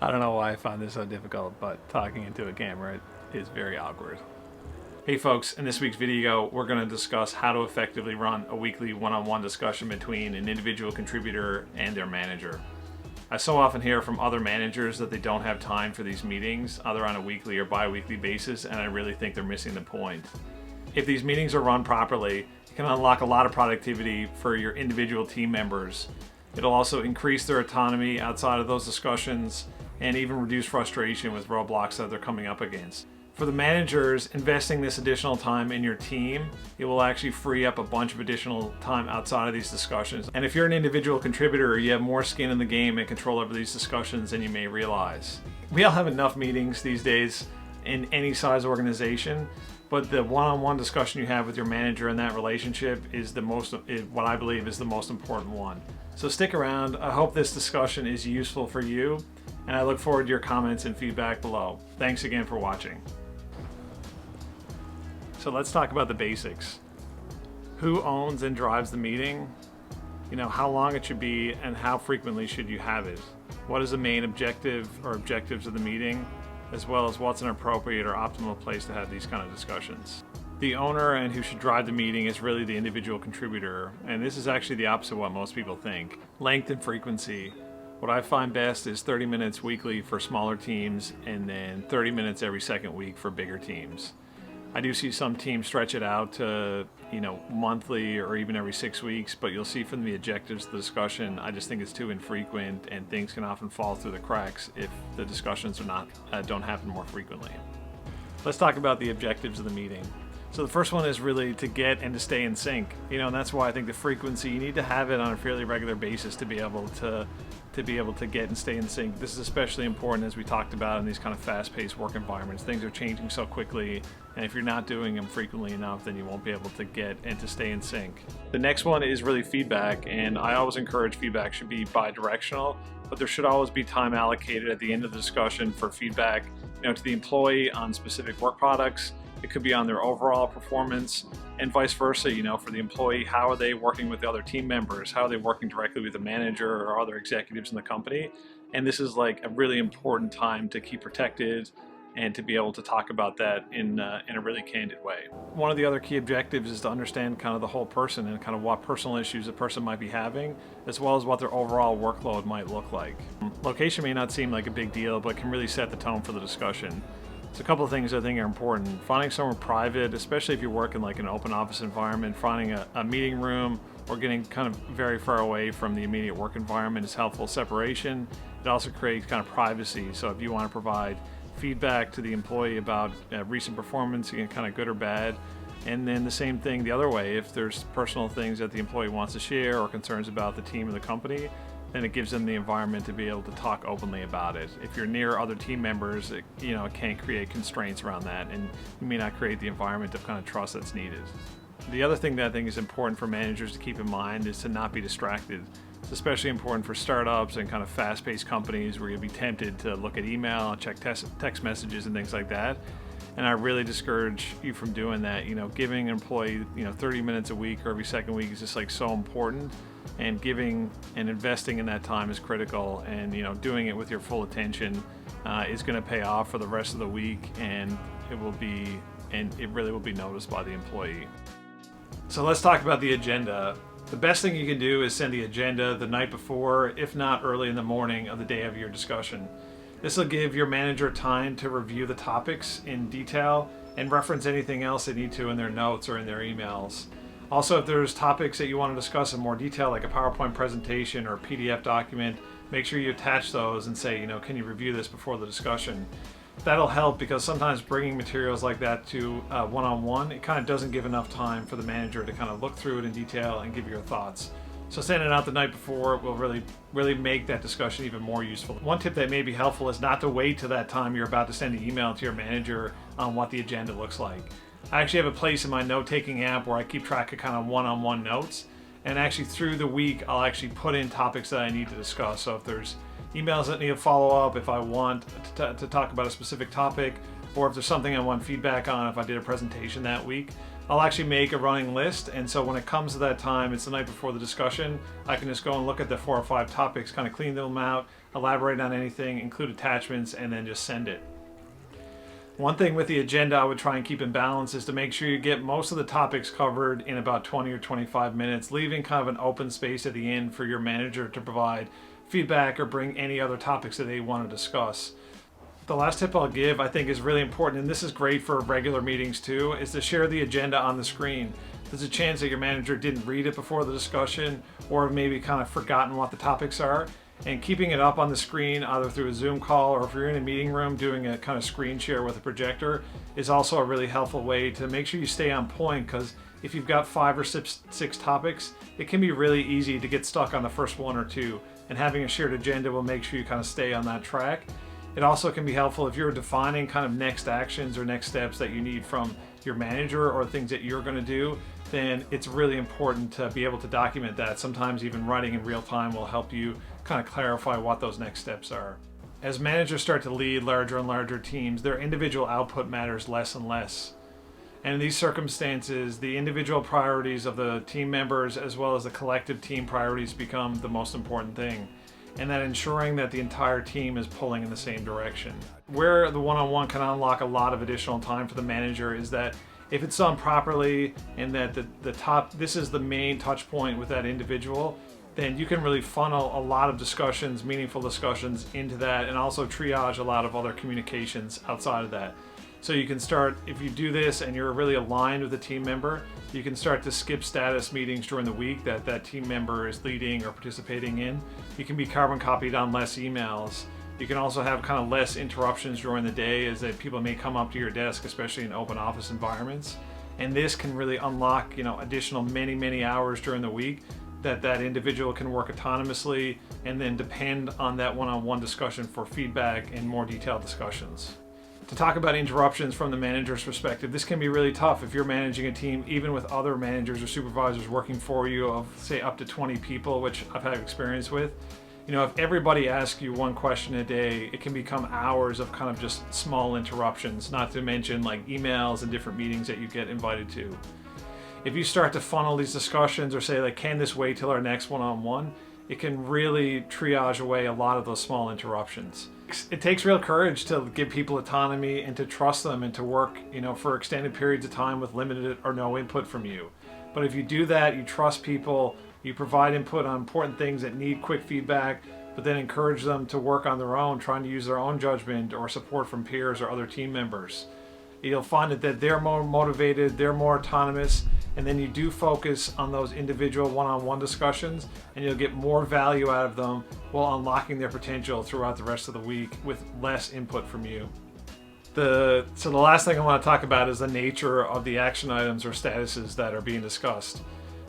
I don't know why I find this so difficult, but talking into a camera is very awkward. Hey folks, in this week's video, we're going to discuss how to effectively run a weekly one-on-one discussion between an individual contributor and their manager. I so often hear from other managers that they don't have time for these meetings, either on a weekly or bi-weekly basis, and I really think they're missing the point. If these meetings are run properly, it can unlock a lot of productivity for your individual team members. It'll also increase their autonomy outside of those discussions and even reduce frustration with roadblocks that they're coming up against. For the managers, investing this additional time in your team, it will actually free up a bunch of additional time outside of these discussions. And if you're an individual contributor, you have more skin in the game and control over these discussions than you may realize. We all have enough meetings these days in any size organization, but the one-on-one discussion you have with your manager in that relationship is what I believe is the most important one. So stick around. I hope this discussion is useful for you, and I look forward to your comments and feedback below. Thanks again for watching. So let's talk about the basics. Who owns and drives the meeting? How long it should be and how frequently should you have it? What is the main objective or objectives of the meeting, as well as what's an appropriate or optimal place to have these kind of discussions. The owner and who should drive the meeting is really the individual contributor, and this is actually the opposite of what most people think. Length and frequency. What I find best is 30 minutes weekly for smaller teams and then 30 minutes every second week for bigger teams. I do see some teams stretch it out to, monthly or even every 6 weeks, but you'll see from the objectives of the discussion, I just think it's too infrequent and things can often fall through the cracks if the discussions don't happen more frequently. Let's talk about the objectives of the meeting. So the first one is really to get and to stay in sync. And that's why I think the frequency, you need to have it on a fairly regular basis to be able to get and stay in sync. This is especially important as we talked about in these kind of fast-paced work environments. Things are changing so quickly, and if you're not doing them frequently enough, then you won't be able to get and to stay in sync. The next one is really feedback, and I always encourage feedback should be bi-directional, but there should always be time allocated at the end of the discussion for feedback, to the employee on specific work products. It could be on their overall performance, and vice versa, for the employee, how are they working with the other team members? How are they working directly with the manager or other executives in the company? And this is like a really important time to keep protected and to be able to talk about that in a really candid way. One of the other key objectives is to understand kind of the whole person and kind of what personal issues a person might be having, as well as what their overall workload might look like. Location may not seem like a big deal, but can really set the tone for the discussion. So a couple of things I think are important. Finding somewhere private, especially if you work in like an open office environment, finding a meeting room or getting kind of very far away from the immediate work environment is helpful. Separation. It also creates kind of privacy. So if you want to provide feedback to the employee about recent performance, kind of good or bad, and then the same thing the other way, if there's personal things that the employee wants to share or concerns about the team or the company, then it gives them the environment to be able to talk openly about it. If you're near other team members, it can create constraints around that, and you may not create the environment of kind of trust that's needed. The other thing that I think is important for managers to keep in mind is to not be distracted. It's especially important for startups and kind of fast-paced companies where you'll be tempted to look at email, check text messages and things like that. And I really discourage you from doing that. Giving an employee 30 minutes a week or every second week is just like so important, and giving and investing in that time is critical, and doing it with your full attention is going to pay off for the rest of the week, and it really will be noticed by the employee. So let's talk about the agenda. The best thing you can do is send the agenda the night before, if not early in the morning of the day of your discussion. This will give your manager time to review the topics in detail and reference anything else they need to in their notes or in their emails. Also, if there's topics that you want to discuss in more detail, like a PowerPoint presentation or a PDF document, make sure you attach those and say, can you review this before the discussion? That'll help, because sometimes bringing materials like that to one-on-one, it kind of doesn't give enough time for the manager to kind of look through it in detail and give your thoughts. So sending it out the night before will really make that discussion even more useful. One tip that may be helpful is not to wait till that time you're about to send an email to your manager on what the agenda looks like. I actually have a place in my note-taking app where I keep track of kind of one-on-one notes, and actually through the week I'll actually put in topics that I need to discuss. So if there's emails that need a follow-up, if I want to talk about a specific topic, or if there's something I want feedback on, if I did a presentation that week, I'll actually make a running list, and so when it comes to that time, it's the night before the discussion, I can just go and look at the 4 or 5 topics, kind of clean them out, elaborate on anything, include attachments, and then just send it. One thing with the agenda I would try and keep in balance is to make sure you get most of the topics covered in about 20 or 25 minutes, leaving kind of an open space at the end for your manager to provide feedback or bring any other topics that they want to discuss. The last tip I'll give, I think, is really important, and this is great for regular meetings too, is to share the agenda on the screen. There's a chance that your manager didn't read it before the discussion or maybe kind of forgotten what the topics are. And keeping it up on the screen, either through a Zoom call or if you're in a meeting room doing a kind of screen share with a projector, is also a really helpful way to make sure you stay on point, because if you've got 5 or 6 topics, it can be really easy to get stuck on the first 1 or 2. And having a shared agenda will make sure you kind of stay on that track. It also can be helpful if you're defining kind of next actions or next steps that you need from your manager or things that you're going to do, then it's really important to be able to document that. Sometimes even writing in real time will help you kind of clarify what those next steps are. As managers start to lead larger and larger teams, their individual output matters less and less. And in these circumstances, the individual priorities of the team members as well as the collective team priorities become the most important thing. And that ensuring that the entire team is pulling in the same direction. Where the one-on-one can unlock a lot of additional time for the manager is that if it's done properly and that this is the main touch point with that individual, then you can really funnel a lot of discussions, meaningful discussions into that, and also triage a lot of other communications outside of that. So you can start, if you do this and you're really aligned with a team member, you can start to skip status meetings during the week that that team member is leading or participating in. You can be carbon copied on less emails. You can also have kind of less interruptions during the day, as that people may come up to your desk, especially in open office environments. And this can really unlock, additional many hours during the week that individual can work autonomously and then depend on that one-on-one discussion for feedback and more detailed discussions. To talk about interruptions from the manager's perspective, this can be really tough if you're managing a team, even with other managers or supervisors working for you of, say, up to 20 people, which I've had experience with. If everybody asks you one question a day, it can become hours of kind of just small interruptions, not to mention like emails and different meetings that you get invited to. If you start to funnel these discussions or say, like, can this wait till our next one-on-one, it can really triage away a lot of those small interruptions. It takes real courage to give people autonomy and to trust them and to work, for extended periods of time with limited or no input from you. But if you do that, you trust people, you provide input on important things that need quick feedback, but then encourage them to work on their own, trying to use their own judgment or support from peers or other team members. You'll find that they're more motivated, they're more autonomous, and then you do focus on those individual one-on-one discussions, and you'll get more value out of them while unlocking their potential throughout the rest of the week with less input from you. So the last thing I want to talk about is the nature of the action items or statuses that are being discussed.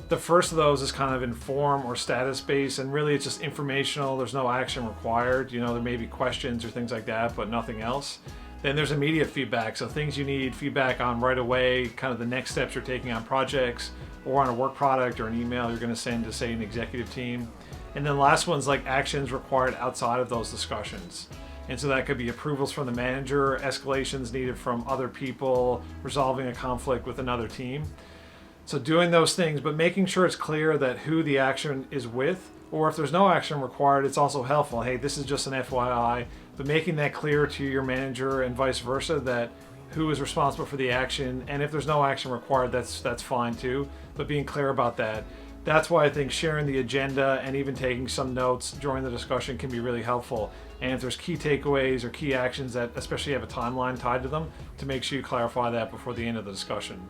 The first of those is kind of inform or status based, and really it's just informational. There's no action required. There may be questions or things like that, but nothing else. Then there's immediate feedback, so things you need feedback on right away, kind of the next steps you're taking on projects or on a work product or an email you're going to send to, say, an executive team. And then the last one's like actions required outside of those discussions. And so that could be approvals from the manager, escalations needed from other people, resolving a conflict with another team. So doing those things, but making sure it's clear that who the action is with, or if there's no action required, it's also helpful. Hey, this is just an FYI, but making that clear to your manager and vice versa, that who is responsible for the action, and if there's no action required, that's fine too, but being clear about that. That's why I think sharing the agenda and even taking some notes during the discussion can be really helpful. And if there's key takeaways or key actions that especially have a timeline tied to them, to make sure you clarify that before the end of the discussion.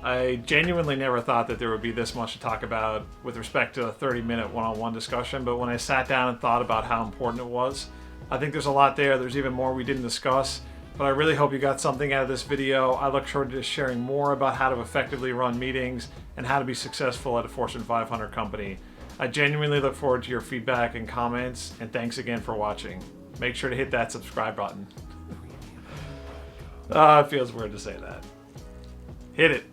I genuinely never thought that there would be this much to talk about with respect to a 30-minute one-on-one discussion, but when I sat down and thought about how important it was, I think there's a lot there. There's even more we didn't discuss, but I really hope you got something out of this video. I look forward to sharing more about how to effectively run meetings and how to be successful at a Fortune 500 company. I genuinely look forward to your feedback and comments, and thanks again for watching. Make sure to hit that subscribe button. It feels weird to say that. Hit it.